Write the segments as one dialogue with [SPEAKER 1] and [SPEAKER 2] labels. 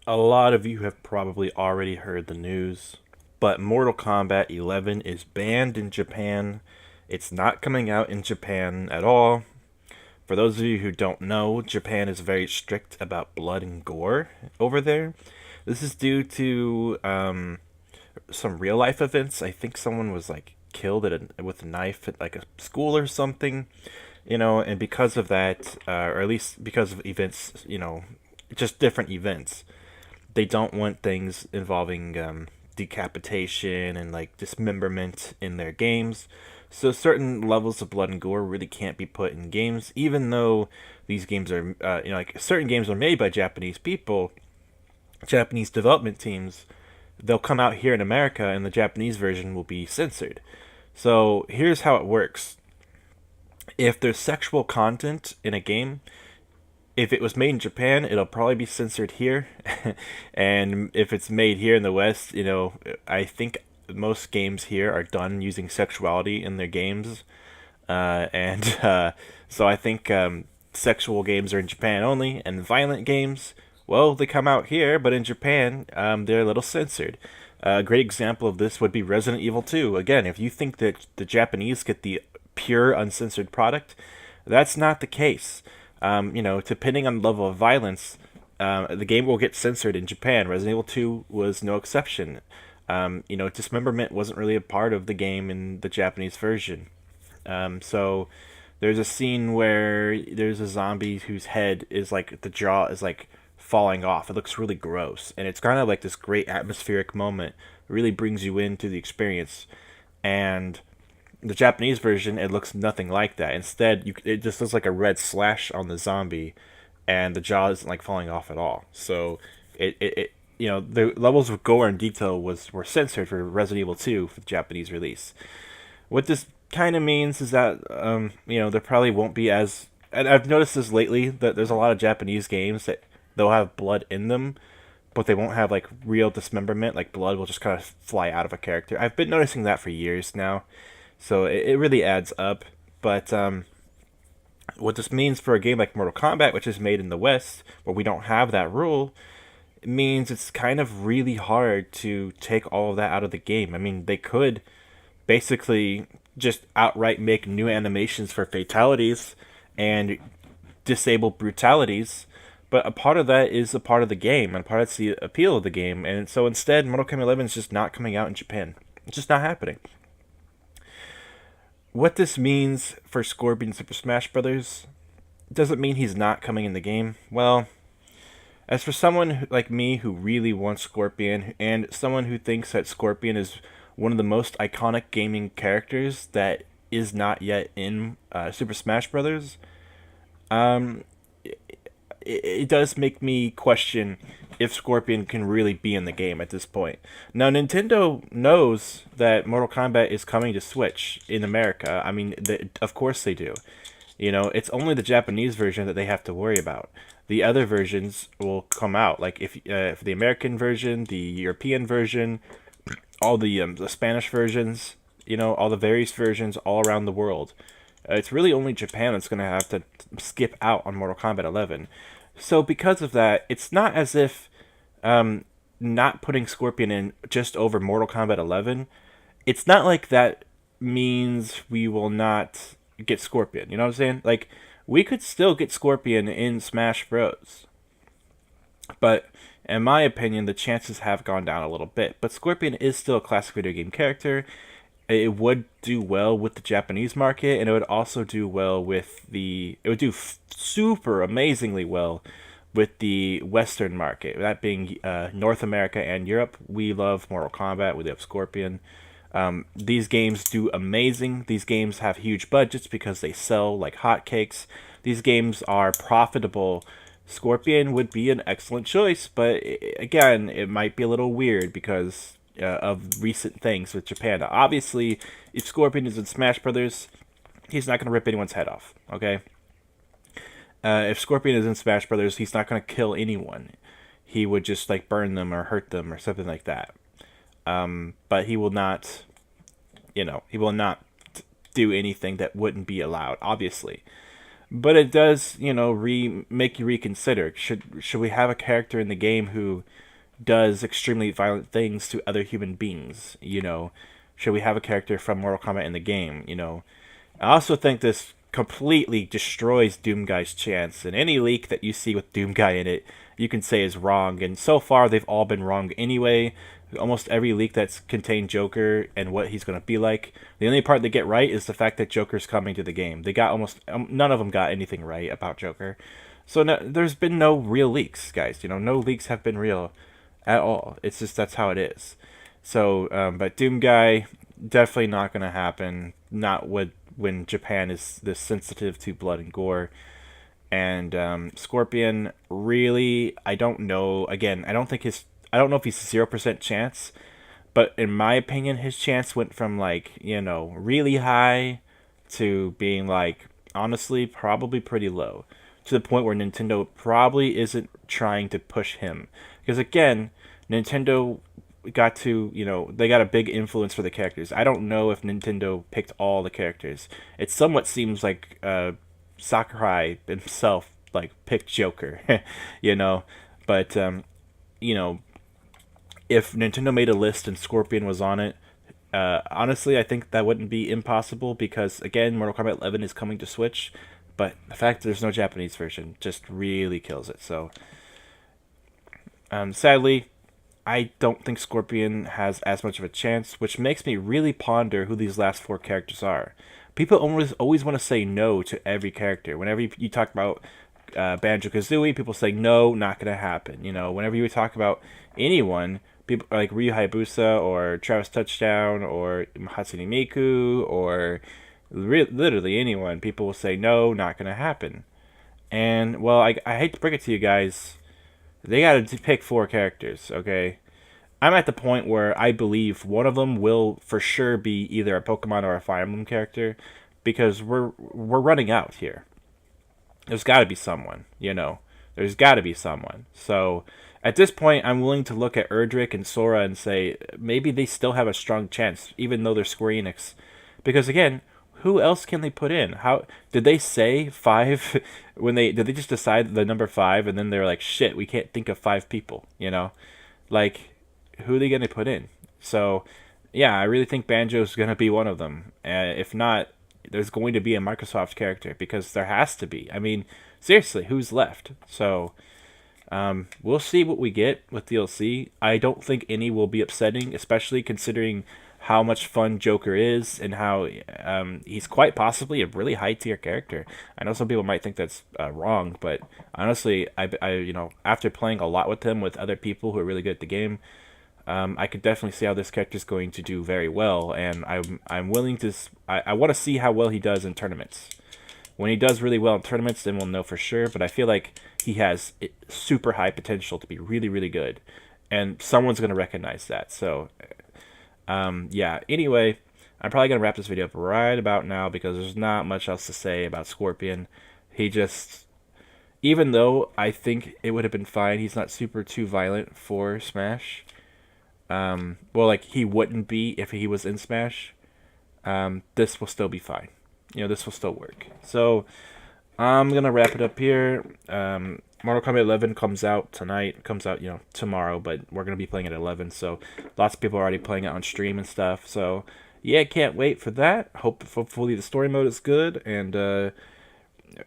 [SPEAKER 1] A lot of you have probably already heard the news, but Mortal Kombat 11 is banned in Japan. It's not coming out in Japan at all. For those of you who don't know, Japan is very strict about blood and gore over there. This is due to some real life events. I think someone was like killed with a knife at like a school or something, and because of that, or at least because of events, just different events, they don't want things involving decapitation and like dismemberment in their games. So certain levels of blood and gore really can't be put in games, even though these games are, like certain games are made by Japanese people, Japanese development teams. They'll come out here in America, and the Japanese version will be censored. So here's how it works: if there's sexual content in a game, if it was made in Japan, it'll probably be censored here. And if it's made here in the West, I think most games here are done using sexuality in their games. And So I think sexual games are in Japan only, and violent games, well, they come out here, but in Japan, they're a little censored. A great example of this would be Resident Evil 2. Again, if you think that the Japanese get the pure, uncensored product, that's not the case. Depending on the level of violence, the game will get censored in Japan. Resident Evil 2 was no exception. Dismemberment wasn't really a part of the game in the Japanese version. So there's a scene where there's a zombie whose head is like the jaw is like falling off. It looks really gross, and it's kind of like this great atmospheric moment. It really brings you into the experience, and the Japanese version, it looks nothing like that. Instead, it just looks like a red slash on the zombie, and the jaw isn't like falling off at all. So the levels of gore and detail were censored for Resident Evil 2 for the Japanese release. What this kind of means is that there probably won't be as, and I've noticed this lately, that there's a lot of Japanese games that they'll have blood in them, but they won't have like real dismemberment. Like blood will just kind of fly out of a character. I've been noticing that for years now, so it really adds up. But what this means for a game like Mortal Kombat, which is made in the West, where we don't have that rule, it means it's kind of really hard to take all of that out of the game. I mean, they could basically just outright make new animations for fatalities and disable brutalities, but a part of that is a part of the game, and part of it's the appeal of the game. And so instead, Mortal Kombat 11 is just not coming out in Japan. It's just not happening. What this means for Scorpion Super Smash Bros. Doesn't mean he's not coming in the game. Well, as for someone like me who really wants Scorpion, and someone who thinks that Scorpion is one of the most iconic gaming characters that is not yet in Super Smash Bros., um, it does make me question if Scorpion can really be in the game at this point. Now, Nintendo knows that Mortal Kombat is coming to Switch in America. I mean, of course they do. It's only the Japanese version that they have to worry about. The other versions will come out. Like if for the American version, the European version, all the Spanish versions, all the various versions all around the world. It's really only Japan that's going to have to skip out on Mortal Kombat 11. So because of that, it's not as if not putting Scorpion in just over Mortal Kombat 11. It's not like that means we will not get Scorpion. You know what I'm saying? Like, we could still get Scorpion in Smash Bros. But in my opinion, the chances have gone down a little bit. But Scorpion is still a classic video game character. It would do well with the Japanese market, and it would also do well with it would do super amazingly well with the Western market. That being North America and Europe. We love Mortal Kombat. We love Scorpion. These games do amazing. These games have huge budgets because they sell like hotcakes. These games are profitable. Scorpion would be an excellent choice, but again, it might be a little weird because of recent things with Japan. Now, obviously, if Scorpion is in Smash Brothers, he's not going to rip anyone's head off. Okay. If Scorpion is in Smash Brothers, he's not going to kill anyone. He would just like burn them or hurt them or something like that. But he will not, he will not do anything that wouldn't be allowed, obviously. but it does, make you reconsider. Should we have a character in the game who does extremely violent things to other human beings? Should we have a character from Mortal Kombat in the game? I also think this completely destroys Doomguy's chance. And any leak that you see with Doomguy in it, you can say is wrong. And so far, they've all been wrong anyway. Almost every leak that's contained Joker and what he's going to be like. The only part they get right is the fact that Joker's coming to the game. They got almost none of them got anything right about Joker. So no, there's been no real leaks, guys. No leaks have been real at all. It's just that's how it is. So, but Doomguy definitely not going to happen. Not when Japan is this sensitive to blood and gore. And Scorpion, really, I don't know. Again, I don't know if he's 0% chance, but in my opinion, his chance went from like really high to being like honestly probably pretty low, to the point where Nintendo probably isn't trying to push him, because again, Nintendo got to they got a big influence for the characters. I don't know if Nintendo picked all the characters. It somewhat seems like Sakurai himself like picked Joker, but you know if Nintendo made a list and Scorpion was on it, honestly, I think that wouldn't be impossible, because again, Mortal Kombat 11 is coming to Switch, but the fact that there's no Japanese version just really kills it. So, sadly, I don't think Scorpion has as much of a chance, which makes me really ponder who these last four characters are. People always want to say no to every character. Whenever you talk about Banjo Kazooie, people say no, not gonna happen. Whenever you talk about anyone, people like Ryu Hayabusa or Travis Touchdown or Hatsune Miku or literally anyone, people will say no, not gonna happen. And well, I hate to break it to you guys, they got to pick four characters. Okay, I'm at the point where I believe one of them will for sure be either a Pokemon or a Fire Emblem character, because we're running out here. There's got to be someone. There's got to be someone. So at this point, I'm willing to look at Erdrick and Sora and say maybe they still have a strong chance, even though they're Square Enix. Because again, who else can they put in? How did they say five when did they just decide the number five and then they're like, shit, we can't think of five people? Like, who are they gonna put in? So yeah, I really think Banjo's gonna be one of them. If not, there's going to be a Microsoft character, because there has to be. I mean, seriously, who's left? So we'll see what we get with DLC. I don't think any will be upsetting, especially considering how much fun Joker is and how he's quite possibly a really high tier character. I know some people might think that's wrong, but honestly, I after playing a lot with him with other people who are really good at the game, I could definitely see how this character is going to do very well, and I'm willing to. I want to see how well he does in tournaments. When he does really well in tournaments, then we'll know for sure. But I feel like he has super high potential to be really, really good, and someone's going to recognize that. So, yeah. Anyway, I'm probably going to wrap this video up right about now, because there's not much else to say about Scorpion. He just, even though I think it would have been fine, he's not super too violent for Smash. Well, like he wouldn't be if he was in Smash. This will still be fine. This will still work. So I'm gonna wrap it up here. Mortal Kombat 11 comes out tonight. Comes out, tomorrow, but we're gonna be playing it at 11. So lots of people are already playing it on stream and stuff. So yeah, can't wait for that. Hopefully the story mode is good, and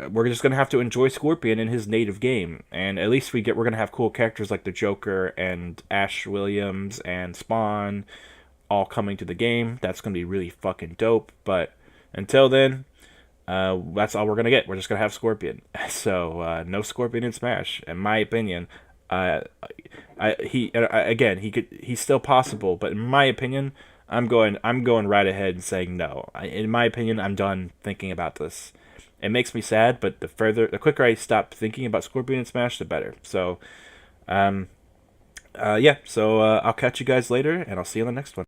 [SPEAKER 1] we're just gonna have to enjoy Scorpion in his native game, and at least we're gonna have cool characters like the Joker and Ash Williams and Spawn all coming to the game. That's gonna be really fucking dope. But until then, that's all we're gonna get. We're just gonna have Scorpion. So no Scorpion in Smash, in my opinion. He's still possible, but in my opinion, I'm going right ahead and saying no. In my opinion, I'm done thinking about this. It makes me sad, but the quicker I stop thinking about Scorpion and Smash, the better. So, yeah. So I'll catch you guys later, and I'll see you on the next one.